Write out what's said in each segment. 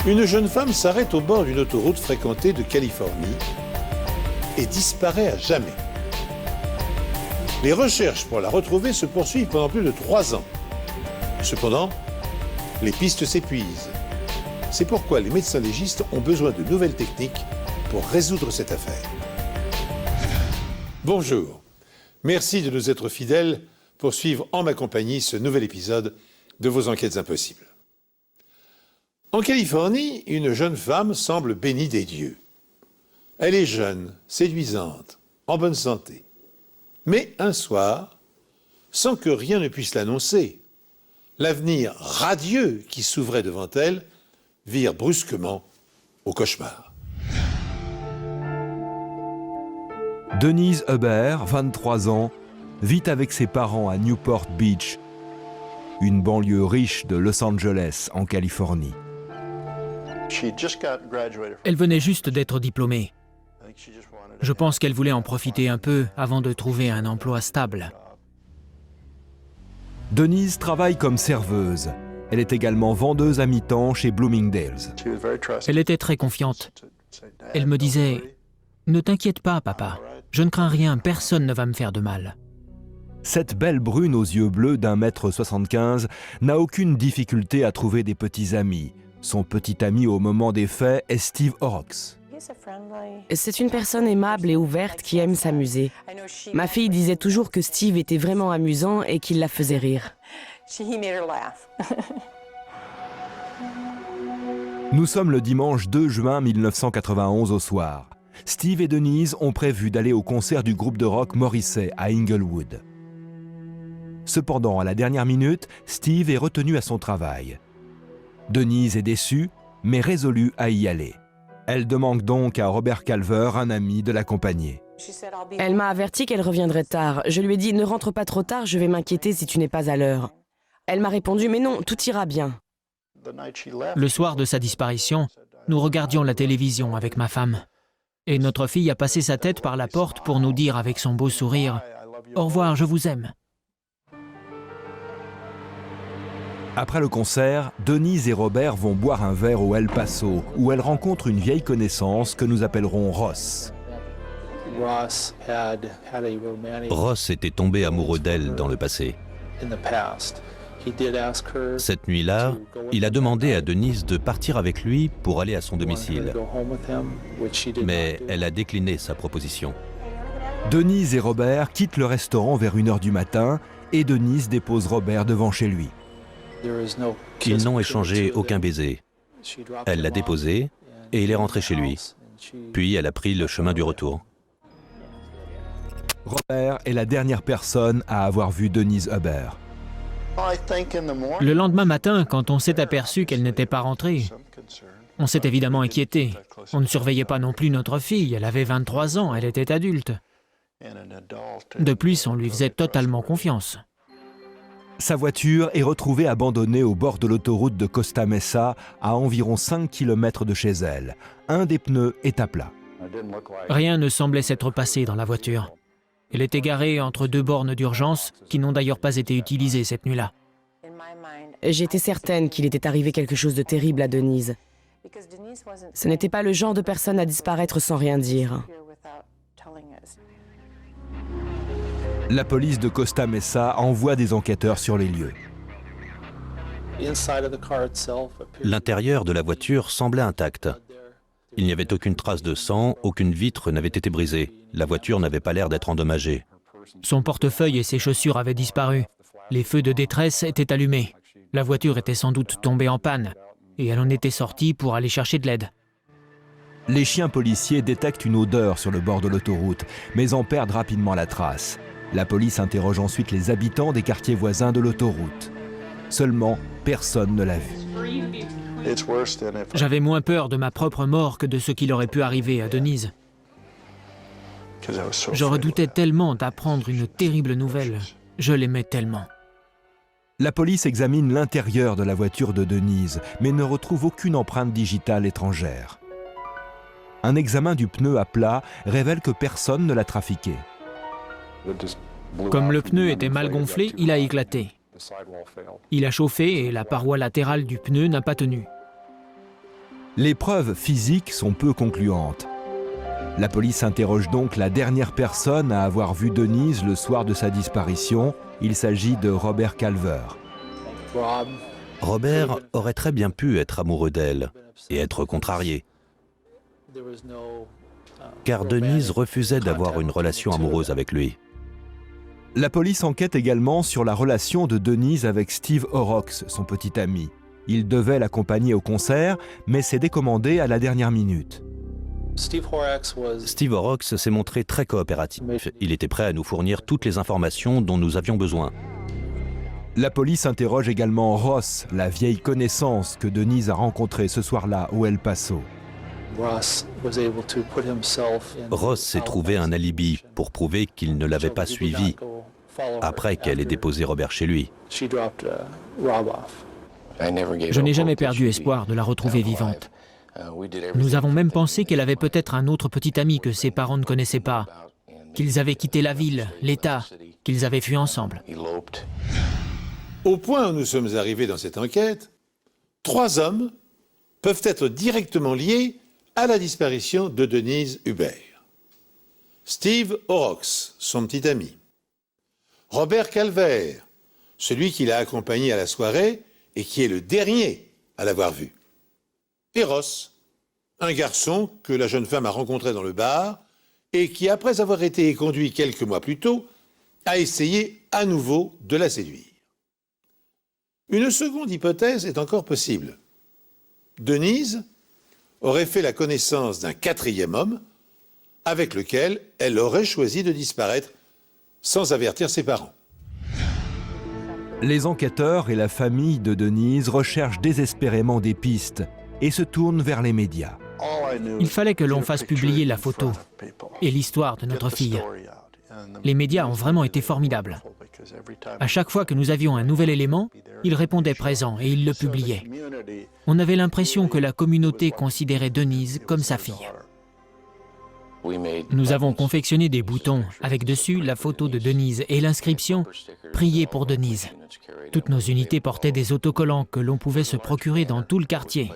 Une jeune femme s'arrête au bord d'une autoroute fréquentée de Californie et disparaît à jamais. Les recherches pour la retrouver se poursuivent pendant plus de 3 ans. Cependant, les pistes s'épuisent. C'est pourquoi les médecins légistes ont besoin de nouvelles techniques pour résoudre cette affaire. Bonjour, merci de nous être fidèles pour suivre en ma compagnie ce nouvel épisode de vos enquêtes impossibles. En Californie, une jeune femme semble bénie des dieux. Elle est jeune, séduisante, en bonne santé. Mais un soir, sans que rien ne puisse l'annoncer, l'avenir radieux qui s'ouvrait devant elle vire brusquement au cauchemar. Denise Huber, 23 ans, vit avec ses parents à Newport Beach, une banlieue riche de Los Angeles, en Californie. Elle venait juste d'être diplômée. Je pense qu'elle voulait en profiter un peu avant de trouver un emploi stable. Denise travaille comme serveuse. Elle est également vendeuse à mi-temps chez Bloomingdale's. Elle était très confiante. Elle me disait « Ne t'inquiète pas, papa. Je ne crains rien, personne ne va me faire de mal. » Cette belle brune aux yeux bleus d'1,75 m n'a aucune difficulté à trouver des petits amis. Son petit ami au moment des faits est Steve Horrocks. C'est une personne aimable et ouverte qui aime s'amuser. Ma fille disait toujours que Steve était vraiment amusant et qu'il la faisait rire. Nous sommes le dimanche 2 juin 1991 au soir. Steve et Denise ont prévu d'aller au concert du groupe de rock Morrissey à Inglewood. Cependant, à la dernière minute, Steve est retenu à son travail. Denise est déçue, mais résolue à y aller. Elle demande donc à Robert Calver, un ami, de l'accompagner. Elle m'a averti qu'elle reviendrait tard. Je lui ai dit « Ne rentre pas trop tard, je vais m'inquiéter si tu n'es pas à l'heure. » Elle m'a répondu « Mais non, tout ira bien. » Le soir de sa disparition, nous regardions la télévision avec ma femme. Et notre fille a passé sa tête par la porte pour nous dire avec son beau sourire « Au revoir, je vous aime. » Après le concert, Denise et Robert vont boire un verre au El Paso, où elles rencontrent une vieille connaissance que nous appellerons Ross. Ross était tombé amoureux d'elle dans le passé. Cette nuit-là, il a demandé à Denise de partir avec lui pour aller à son domicile. Mais elle a décliné sa proposition. Denise et Robert quittent le restaurant vers 1 h du matin et Denise dépose Robert devant chez lui. Ils n'ont échangé aucun baiser. Elle l'a déposé et il est rentré chez lui. Puis elle a pris le chemin du retour. Robert est la dernière personne à avoir vu Denise Huber. Le lendemain matin, quand on s'est aperçu qu'elle n'était pas rentrée, on s'est évidemment inquiété. On ne surveillait pas non plus notre fille. Elle avait 23 ans, elle était adulte. De plus, on lui faisait totalement confiance. Sa voiture est retrouvée abandonnée au bord de l'autoroute de Costa Mesa, à environ 5 km de chez elle. Un des pneus est à plat. Rien ne semblait s'être passé dans la voiture. Elle était garée entre 2 bornes d'urgence qui n'ont d'ailleurs pas été utilisées cette nuit-là. J'étais certaine qu'il était arrivé quelque chose de terrible à Denise. Ce n'était pas le genre de personne à disparaître sans rien dire. La police de Costa Mesa envoie des enquêteurs sur les lieux. L'intérieur de la voiture semblait intact. Il n'y avait aucune trace de sang, aucune vitre n'avait été brisée. La voiture n'avait pas l'air d'être endommagée. Son portefeuille et ses chaussures avaient disparu. Les feux de détresse étaient allumés. La voiture était sans doute tombée en panne et elle en était sortie pour aller chercher de l'aide. Les chiens policiers détectent une odeur sur le bord de l'autoroute, mais en perdent rapidement la trace. La police interroge ensuite les habitants des quartiers voisins de l'autoroute. Seulement, personne ne l'a vue. J'avais moins peur de ma propre mort que de ce qu'il aurait pu arriver à Denise. Je redoutais tellement d'apprendre une terrible nouvelle. Je l'aimais tellement. La police examine l'intérieur de la voiture de Denise, mais ne retrouve aucune empreinte digitale étrangère. Un examen du pneu à plat révèle que personne ne l'a trafiqué. Comme le pneu était mal gonflé, il a éclaté. Il a chauffé et la paroi latérale du pneu n'a pas tenu. Les preuves physiques sont peu concluantes. La police interroge donc la dernière personne à avoir vu Denise le soir de sa disparition. Il s'agit de Robert Calver. Robert aurait très bien pu être amoureux d'elle et être contrarié, car Denise refusait d'avoir une relation amoureuse avec lui. La police enquête également sur la relation de Denise avec Steve Horrocks, son petit ami. Il devait l'accompagner au concert, mais s'est décommandé à la dernière minute. Steve Horrocks s'est montré très coopératif. Il était prêt à nous fournir toutes les informations dont nous avions besoin. La police interroge également Ross, la vieille connaissance que Denise a rencontrée ce soir-là au El Paso. Ross s'est trouvé un alibi pour prouver qu'il ne l'avait pas suivi après qu'elle ait déposé Robert chez lui. Je n'ai jamais perdu espoir de la retrouver vivante. Nous avons même pensé qu'elle avait peut-être un autre petit ami que ses parents ne connaissaient pas, qu'ils avaient quitté la ville, l'État, qu'ils avaient fui ensemble. Au point où nous sommes arrivés dans cette enquête, 3 hommes peuvent être directement liés à la disparition de Denise Hubert. Steve Horrocks, son petit ami. Robert Calver, celui qui l'a accompagné à la soirée et qui est le dernier à l'avoir vue. Et Ross, un garçon que la jeune femme a rencontré dans le bar et qui, après avoir été conduit quelques mois plus tôt, a essayé à nouveau de la séduire. Une seconde hypothèse est encore possible. Denise aurait fait la connaissance d'un 4e homme avec lequel elle aurait choisi de disparaître sans avertir ses parents. Les enquêteurs et la famille de Denise recherchent désespérément des pistes et se tournent vers les médias. Il fallait que l'on fasse publier la photo et l'histoire de notre fille. Les médias ont vraiment été formidables. À chaque fois que nous avions un nouvel élément, ils répondaient présents et ils le publiaient. On avait l'impression que la communauté considérait Denise comme sa fille. Nous avons confectionné des boutons avec dessus la photo de Denise et l'inscription « Priez pour Denise ». Toutes nos unités portaient des autocollants que l'on pouvait se procurer dans tout le quartier.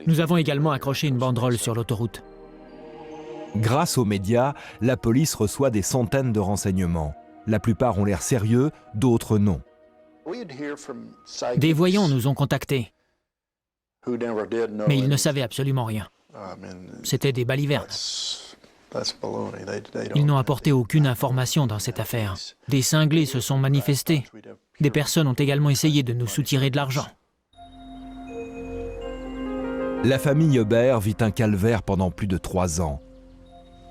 Nous avons également accroché une banderole sur l'autoroute. Grâce aux médias, la police reçoit des centaines de renseignements. La plupart ont l'air sérieux, d'autres non. Des voyants nous ont contactés, mais ils ne savaient absolument rien. C'était des balivernes. Ils n'ont apporté aucune information dans cette affaire. Des cinglés se sont manifestés. Des personnes ont également essayé de nous soutirer de l'argent. La famille Hubert vit un calvaire pendant plus de 3 ans.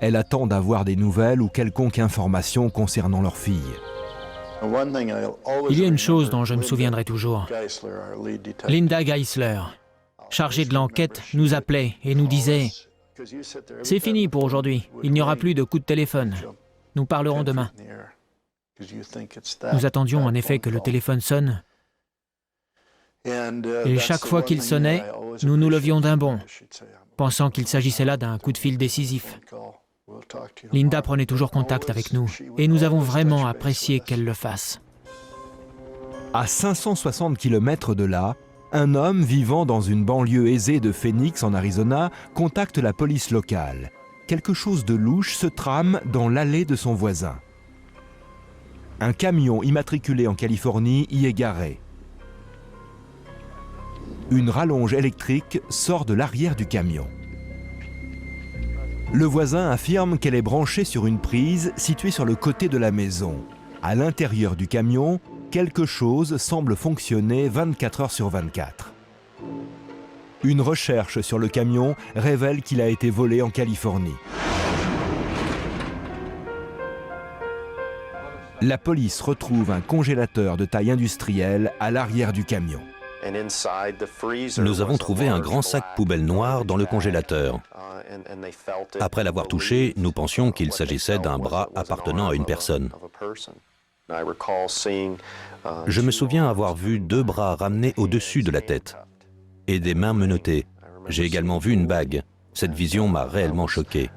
Elle attend d'avoir des nouvelles ou quelconque information concernant leur fille. Il y a une chose dont je me souviendrai toujours. Linda Geisler, chargée de l'enquête, nous appelait et nous disait « C'est fini pour aujourd'hui, il n'y aura plus de coups de téléphone. Nous parlerons demain. » Nous attendions en effet que le téléphone sonne. Et chaque fois qu'il sonnait, nous nous levions d'un bond, pensant qu'il s'agissait là d'un coup de fil décisif. Linda prenait toujours contact avec nous, et nous avons vraiment apprécié qu'elle le fasse. À 560 km de là, un homme vivant dans une banlieue aisée de Phoenix, en Arizona, contacte la police locale. Quelque chose de louche se trame dans l'allée de son voisin. Un camion immatriculé en Californie y est garé. Une rallonge électrique sort de l'arrière du camion. Le voisin affirme qu'elle est branchée sur une prise située sur le côté de la maison. À l'intérieur du camion, quelque chose semble fonctionner 24 heures sur 24. Une recherche sur le camion révèle qu'il a été volé en Californie. La police retrouve un congélateur de taille industrielle à l'arrière du camion. Nous avons trouvé un grand sac poubelle noir dans le congélateur. Après l'avoir touché, nous pensions qu'il s'agissait d'un bras appartenant à une personne. Je me souviens avoir vu 2 bras ramenés au-dessus de la tête et des mains menottées. J'ai également vu une bague. Cette vision m'a réellement choqué.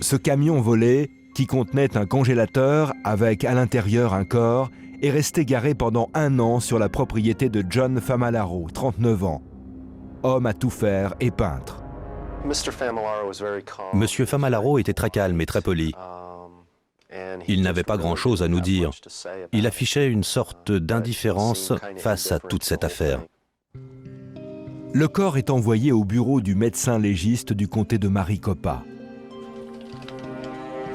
Ce camion volé, qui contenait un congélateur avec à l'intérieur un corps, est resté garé pendant 1 an sur la propriété de John Famularo, 39 ans, homme à tout faire et peintre. Monsieur Famularo était très calme et très poli. Il n'avait pas grand-chose à nous dire. Il affichait une sorte d'indifférence face à toute cette affaire. Le corps est envoyé au bureau du médecin légiste du comté de Maricopa.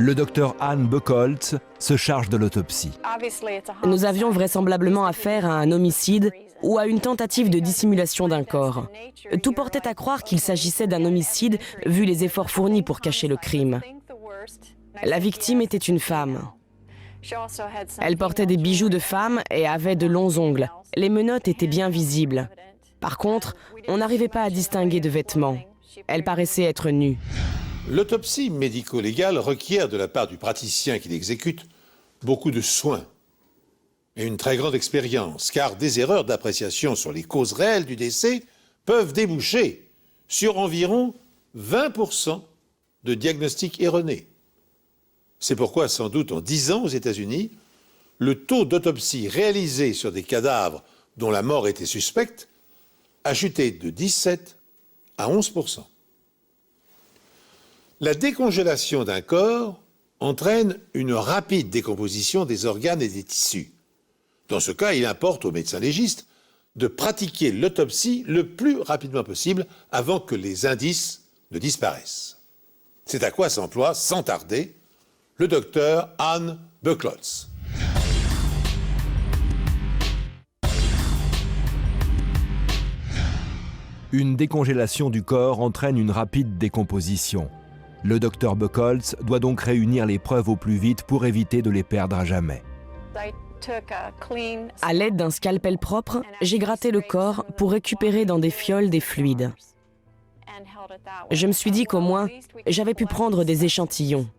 Le docteur Anne Buchholz se charge de l'autopsie. Nous avions vraisemblablement affaire à un homicide ou à une tentative de dissimulation d'un corps. Tout portait à croire qu'il s'agissait d'un homicide vu les efforts fournis pour cacher le crime. La victime était une femme. Elle portait des bijoux de femme et avait de longs ongles. Les menottes étaient bien visibles. Par contre, on n'arrivait pas à distinguer de vêtements. Elle paraissait être nue. L'autopsie médico-légale requiert de la part du praticien qui l'exécute beaucoup de soins et une très grande expérience, car des erreurs d'appréciation sur les causes réelles du décès peuvent déboucher sur environ 20% de diagnostics erronés. C'est pourquoi, sans doute en 10 ans aux États-Unis, le taux d'autopsie réalisé sur des cadavres dont la mort était suspecte a chuté de 17 à 11%. La décongélation d'un corps entraîne une rapide décomposition des organes et des tissus. Dans ce cas, il importe au médecin légiste de pratiquer l'autopsie le plus rapidement possible avant que les indices ne disparaissent. C'est à quoi s'emploie, sans tarder, le docteur Anne Buchholz. Une décongélation du corps entraîne une rapide décomposition. Le docteur Buchholz doit donc réunir les preuves au plus vite pour éviter de les perdre à jamais. À l'aide d'un scalpel propre, j'ai gratté le corps pour récupérer dans des fioles des fluides. Je me suis dit qu'au moins, j'avais pu prendre des échantillons.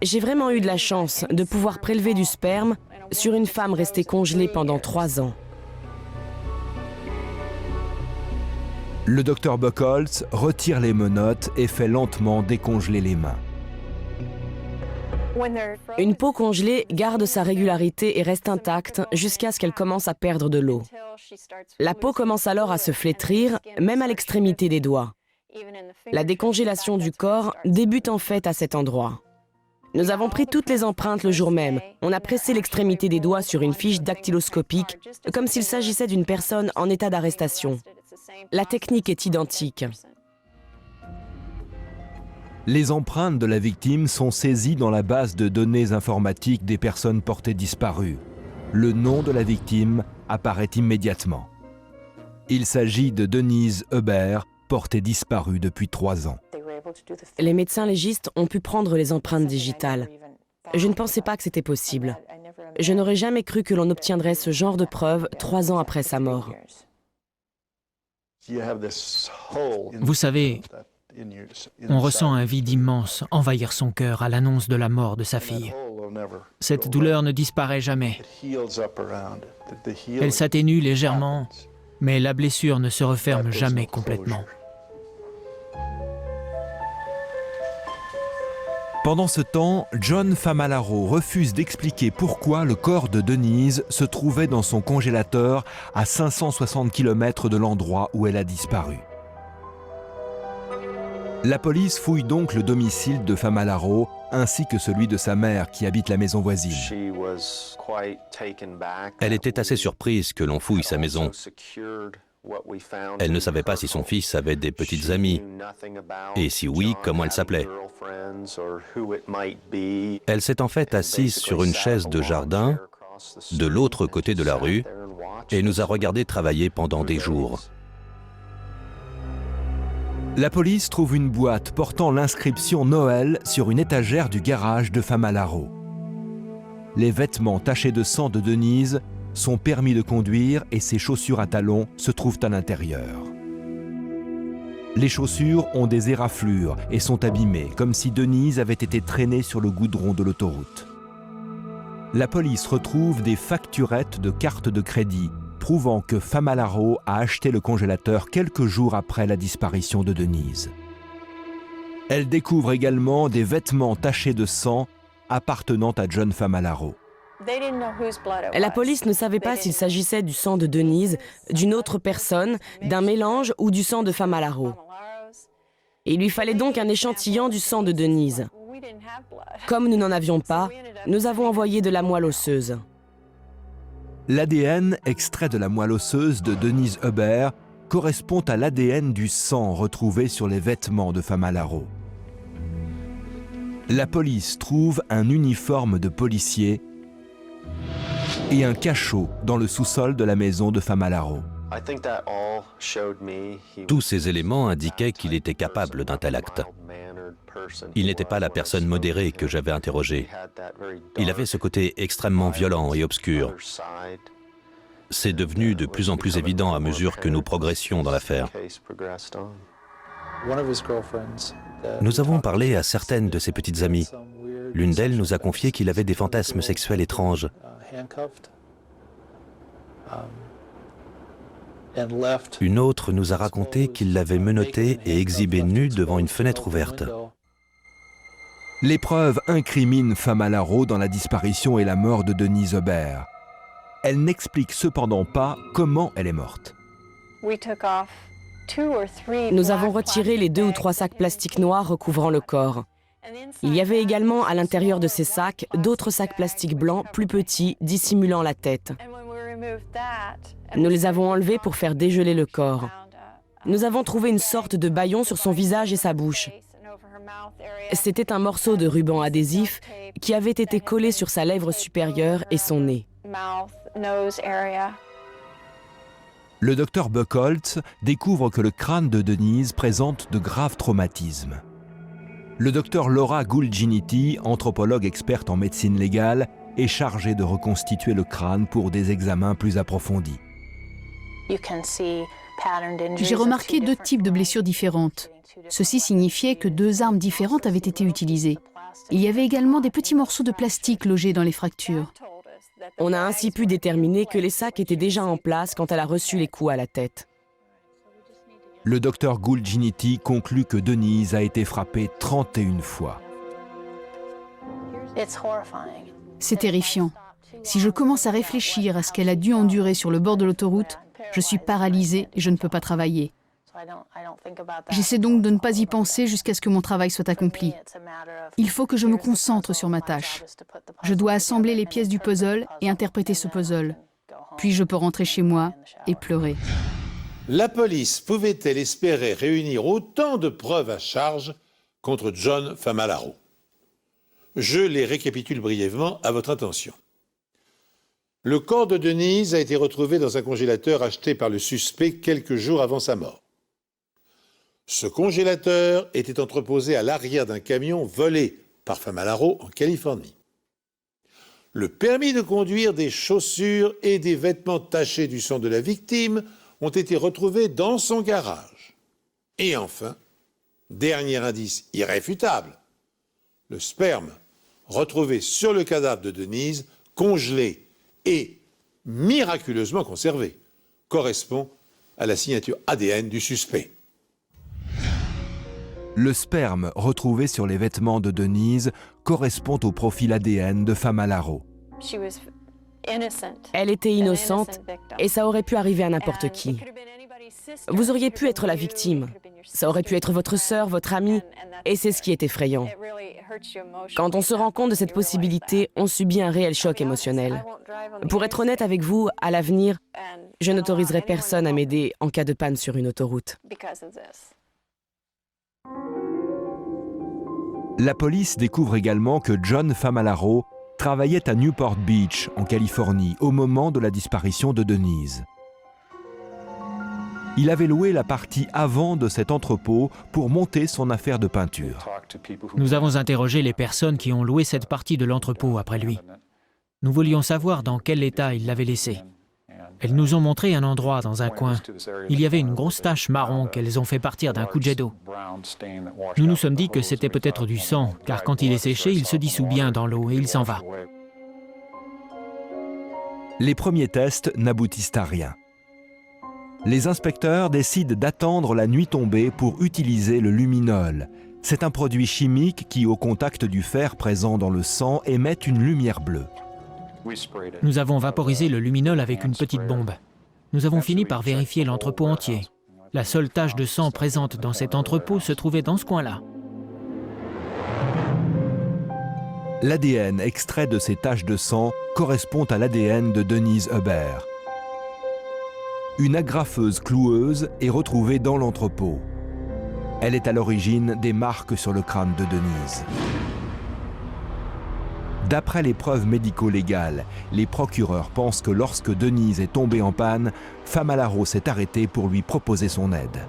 J'ai vraiment eu de la chance de pouvoir prélever du sperme sur une femme restée congelée pendant 3 ans. Le docteur Buchholz retire les menottes et fait lentement décongeler les mains. Une peau congelée garde sa régularité et reste intacte jusqu'à ce qu'elle commence à perdre de l'eau. La peau commence alors à se flétrir, même à l'extrémité des doigts. La décongélation du corps débute en fait à cet endroit. Nous avons pris toutes les empreintes le jour même. On a pressé l'extrémité des doigts sur une fiche dactyloscopique, comme s'il s'agissait d'une personne en état d'arrestation. La technique est identique. Les empreintes de la victime sont saisies dans la base de données informatiques des personnes portées disparues. Le nom de la victime apparaît immédiatement. Il s'agit de Denise Hubert, portée disparue depuis 3 ans. Les médecins légistes ont pu prendre les empreintes digitales. Je ne pensais pas que c'était possible. Je n'aurais jamais cru que l'on obtiendrait ce genre de preuves 3 ans après sa mort. Vous savez, on ressent un vide immense envahir son cœur à l'annonce de la mort de sa fille. Cette douleur ne disparaît jamais. Elle s'atténue légèrement, mais la blessure ne se referme jamais complètement. Pendant ce temps, John Famularo refuse d'expliquer pourquoi le corps de Denise se trouvait dans son congélateur à 560 km de l'endroit où elle a disparu. La police fouille donc le domicile de Famularo ainsi que celui de sa mère qui habite la maison voisine. Elle était assez surprise que l'on fouille sa maison. Elle ne savait pas si son fils avait des petites amies, et si oui, comment elle s'appelait. Elle s'est en fait assise sur une chaise de jardin, de l'autre côté de la rue, et nous a regardé travailler pendant des jours. La police trouve une boîte portant l'inscription Noël sur une étagère du garage de Famularo. Les vêtements tachés de sang de Denise, son permis de conduire et ses chaussures à talons se trouvent à l'intérieur. Les chaussures ont des éraflures et sont abîmées, comme si Denise avait été traînée sur le goudron de l'autoroute. La police retrouve des facturettes de cartes de crédit, prouvant que Famularo a acheté le congélateur quelques jours après la disparition de Denise. Elle découvre également des vêtements tachés de sang appartenant à John Famularo. La police ne savait pas s'il s'agissait du sang de Denise, d'une autre personne, d'un mélange ou du sang de Famalaro. Il lui fallait donc un échantillon du sang de Denise. Comme nous n'en avions pas, nous avons envoyé de la moelle osseuse. L'ADN extrait de la moelle osseuse de Denise Huber correspond à l'ADN du sang retrouvé sur les vêtements de Famalaro. La police trouve un uniforme de policier et un cachot dans le sous-sol de la maison de Famalaro. Tous ces éléments indiquaient qu'il était capable d'un tel acte. Il n'était pas la personne modérée que j'avais interrogée. Il avait ce côté extrêmement violent et obscur. C'est devenu de plus en plus évident à mesure que nous progressions dans l'affaire. Nous avons parlé à certaines de ses petites amies. L'une d'elles nous a confié qu'il avait des fantasmes sexuels étranges. Une autre nous a raconté qu'il l'avait menottée et exhibée nue devant une fenêtre ouverte. Les preuves incriminent Famalaro dans la disparition et la mort de Denise Huber. Elle n'explique cependant pas comment elle est morte. Nous avons retiré les 2 ou 3 sacs plastiques noirs recouvrant le corps. Il y avait également à l'intérieur de ces sacs d'autres sacs plastiques blancs plus petits dissimulant la tête. Nous les avons enlevés pour faire dégeler le corps. Nous avons trouvé une sorte de bâillon sur son visage et sa bouche. C'était un morceau de ruban adhésif qui avait été collé sur sa lèvre supérieure et son nez. Le docteur Buchholz découvre que le crâne de Denise présente de graves traumatismes. Le docteur Laura Gulginity, anthropologue experte en médecine légale, est chargée de reconstituer le crâne pour des examens plus approfondis. J'ai remarqué 2 types de blessures différentes. Ceci signifiait que 2 armes différentes avaient été utilisées. Il y avait également des petits morceaux de plastique logés dans les fractures. On a ainsi pu déterminer que les sacs étaient déjà en place quand elle a reçu les coups à la tête. Le docteur Gulginity conclut que Denise a été frappée 31 fois. C'est terrifiant. Si je commence à réfléchir à ce qu'elle a dû endurer sur le bord de l'autoroute, je suis paralysée et je ne peux pas travailler. J'essaie donc de ne pas y penser jusqu'à ce que mon travail soit accompli. Il faut que je me concentre sur ma tâche. Je dois assembler les pièces du puzzle et interpréter ce puzzle. Puis je peux rentrer chez moi et pleurer. La police pouvait-elle espérer réunir autant de preuves à charge contre John Famalaro? Je les récapitule brièvement à votre attention. Le corps de Denise a été retrouvé dans un congélateur acheté par le suspect quelques jours avant sa mort. Ce congélateur était entreposé à l'arrière d'un camion volé par Famalaro en Californie. Le permis de conduire, des chaussures et des vêtements tachés du sang de la victime ont été retrouvés dans son garage. Et enfin, dernier indice irréfutable, le sperme retrouvé sur le cadavre de Denise, congelé et miraculeusement conservé, correspond à la signature ADN du suspect. Le sperme retrouvé sur les vêtements de Denise correspond au profil ADN de Famalaro. Elle était innocente et ça aurait pu arriver à n'importe qui. Vous auriez pu être la victime. Ça aurait pu être votre sœur, votre amie, et c'est ce qui est effrayant. Quand on se rend compte de cette possibilité, on subit un réel choc émotionnel. Pour être honnête avec vous, à l'avenir, je n'autoriserai personne à m'aider en cas de panne sur une autoroute. La police découvre également que John Famalaro travaillait à Newport Beach, en Californie, au moment de la disparition de Denise. Il avait loué la partie avant de cet entrepôt pour monter son affaire de peinture. Nous avons interrogé les personnes qui ont loué cette partie de l'entrepôt après lui. Nous voulions savoir dans quel état il l'avait laissé. Elles nous ont montré un endroit dans un coin. Il y avait une grosse tache marron qu'elles ont fait partir d'un coup de jet d'eau. Nous nous sommes dit que c'était peut-être du sang, car quand il est séché, il se dissout bien dans l'eau et il s'en va. Les premiers tests n'aboutissent à rien. Les inspecteurs décident d'attendre la nuit tombée pour utiliser le luminol. C'est un produit chimique qui, au contact du fer présent dans le sang, émet une lumière bleue. Nous avons vaporisé le luminol avec une petite bombe. Nous avons fini par vérifier l'entrepôt entier. La seule tache de sang présente dans cet entrepôt se trouvait dans ce coin-là. L'ADN extrait de ces taches de sang correspond à l'ADN de Denise Hubert. Une agrafeuse cloueuse est retrouvée dans l'entrepôt. Elle est à l'origine des marques sur le crâne de Denise. D'après les preuves médico-légales, les procureurs pensent que lorsque Denise est tombée en panne, Famalaro s'est arrêté pour lui proposer son aide.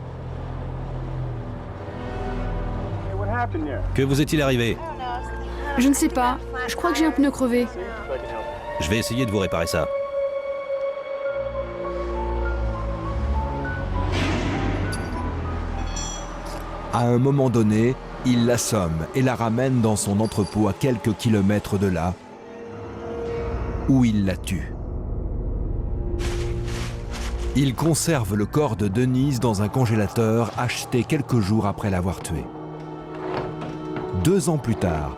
Que vous est-il arrivé? Je ne sais pas. Je crois que j'ai un pneu crevé. Je vais essayer de vous réparer ça. À un moment donné, il l'assomme et la ramène dans son entrepôt à quelques kilomètres de là, où il la tue. Il conserve le corps de Denise dans un congélateur acheté quelques jours après l'avoir tuée. 2 ans plus tard,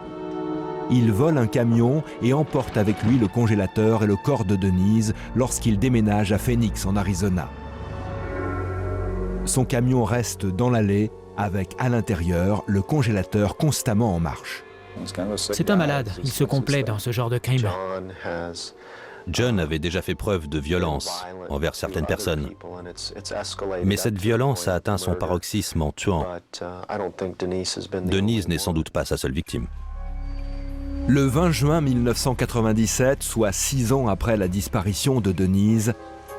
il vole un camion et emporte avec lui le congélateur et le corps de Denise lorsqu'il déménage à Phoenix, en Arizona. Son camion reste dans l'allée avec à l'intérieur le congélateur constamment en marche. C'est un malade, il se complaît dans ce genre de crime. John avait déjà fait preuve de violence envers certaines personnes. Mais cette violence a atteint son paroxysme en tuant. Denise n'est sans doute pas sa seule victime. Le 20 juin 1997, soit 6 ans après la disparition de Denise,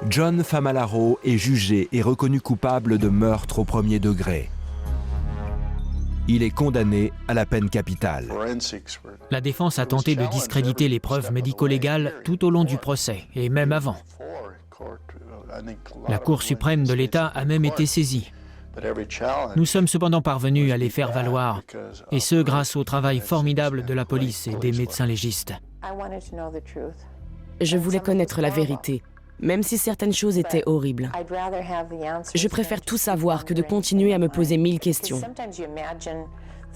John Famalaro est jugé et reconnu coupable de meurtre au 1er degré. Il est condamné à la peine capitale. La défense a tenté de discréditer les preuves médico-légales tout au long du procès, et même avant. La Cour suprême de l'État a même été saisie. Nous sommes cependant parvenus à les faire valoir, et ce grâce au travail formidable de la police et des médecins légistes. Je voulais connaître la vérité, même si certaines choses étaient horribles. Je préfère tout savoir que de continuer à me poser 1000 questions.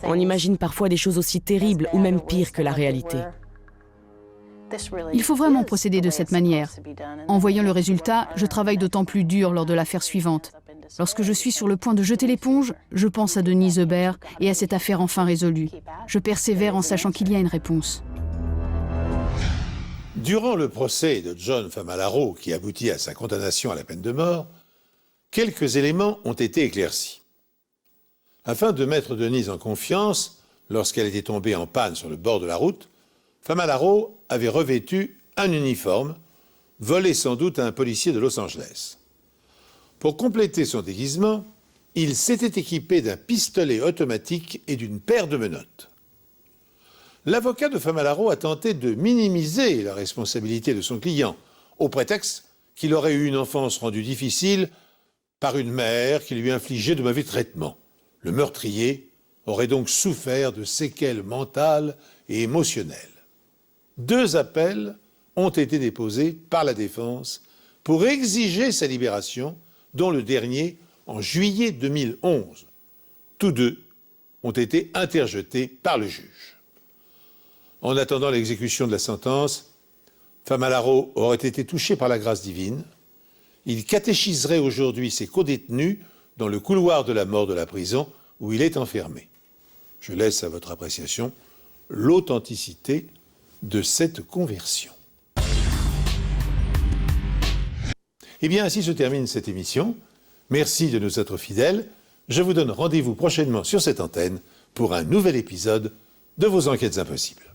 On imagine parfois des choses aussi terribles ou même pires que la réalité. Il faut vraiment procéder de cette manière. En voyant le résultat, je travaille d'autant plus dur lors de l'affaire suivante. Lorsque je suis sur le point de jeter l'éponge, je pense à Denise Hubert et à cette affaire enfin résolue. Je persévère en sachant qu'il y a une réponse. Durant le procès de John Famalaro, qui aboutit à sa condamnation à la peine de mort, quelques éléments ont été éclaircis. Afin de mettre Denise en confiance, lorsqu'elle était tombée en panne sur le bord de la route, Famalaro avait revêtu un uniforme, volé sans doute à un policier de Los Angeles. Pour compléter son déguisement, il s'était équipé d'un pistolet automatique et d'une paire de menottes. L'avocat de Famalaro a tenté de minimiser la responsabilité de son client, au prétexte qu'il aurait eu une enfance rendue difficile par une mère qui lui infligeait de mauvais traitements. Le meurtrier aurait donc souffert de séquelles mentales et émotionnelles. 2 appels ont été déposés par la défense pour exiger sa libération, dont le dernier en juillet 2011. Tous 2 ont été interjetés par le juge. En attendant l'exécution de la sentence, Famalaro aurait été touché par la grâce divine. Il catéchiserait aujourd'hui ses codétenus dans le couloir de la mort de la prison où il est enfermé. Je laisse à votre appréciation l'authenticité de cette conversion. Eh bien, ainsi se termine cette émission. Merci de nous être fidèles. Je vous donne rendez-vous prochainement sur cette antenne pour un nouvel épisode de vos Enquêtes impossibles.